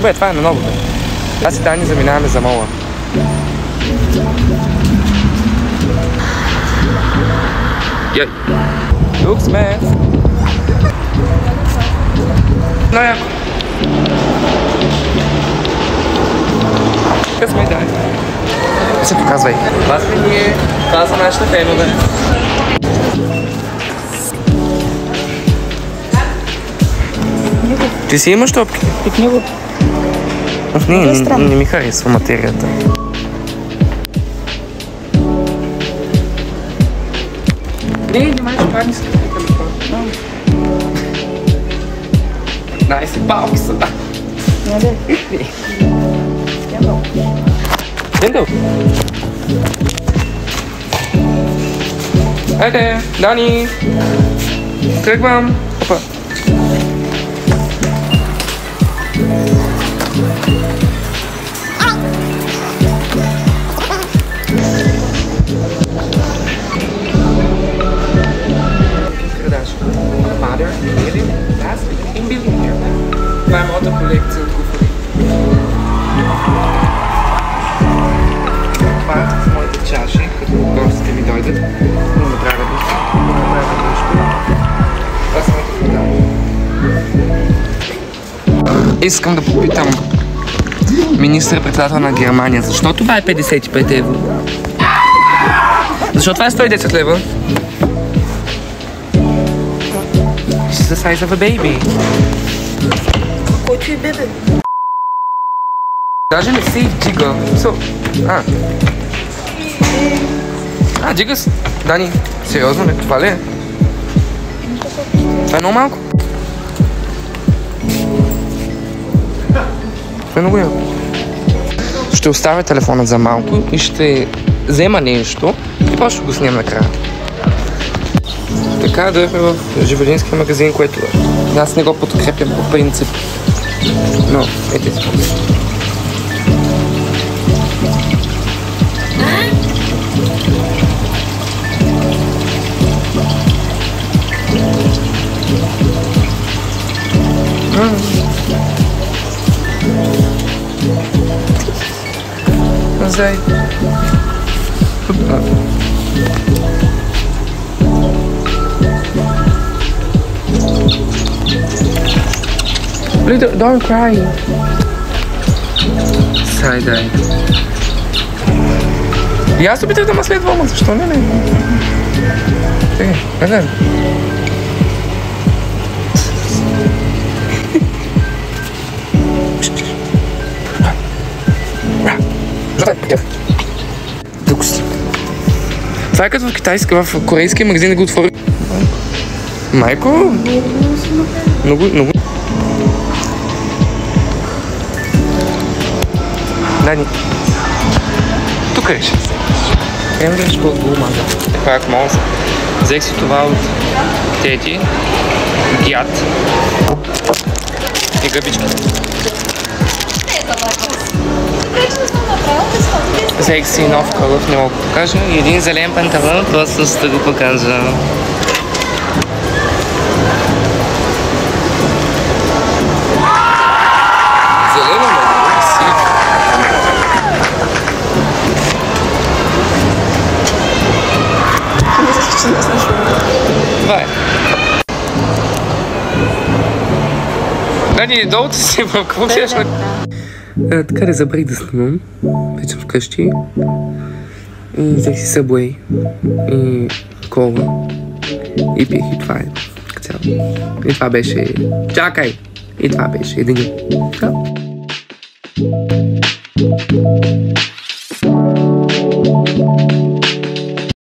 Бе, това е на новото. Аз и Дани заминаваме за мола. Йой! Тук сме! Но яко! Къде сме, дай? Не се показвай. Това сме ние. Това са нашите фенове. Ти си имаш топки? Пикни го. Не ми харесва материята. Не май, това не скъпи телефон. Найси палки са, да. Не. Дендъл. Айде, Дани. Тръгвам. Опа. Това е моята колекция от куфари. Това са моите чаши, като гостите ми дойдат. Не направят нищо. Това са моите фотали. Искам да попитам министър-председател на Германия, защо това е 55 евро? Защо това е 110 лева? This is the size of a baby. Който и бебе. Даже не си джига. Джига с... Дани, сериозно ли? Това ли е? Това е много малко. Това е много яко. Ще оставя телефона за малко и ще взема нещо и после ще го снимам накрая. Така да е в животинския магазин, което аз не го подкрепям по принцип. Но, ете си. Зай. Don't cry. Сай-дай. И аз опитах да ме следвам, а защо не? Гледай. Тук си. Това е като в китайски, в корейски магазин да го отвори. Майко? Много. Дани. Тук е ще. Ем да ще го маза. Пак мозък. Взех си това от тети, дяд и гъбички. Взех си нов кълъв, не мога да покажа, и един зелен панталон, просто ще го покажа. Това е. Дани, долу си в какво си еш? Така да забрах да снимам. Вече съм вкъщи. И взех си Subway. И кола. И пих, и това е. Цяло. И това беше... Чакай! И това беше един.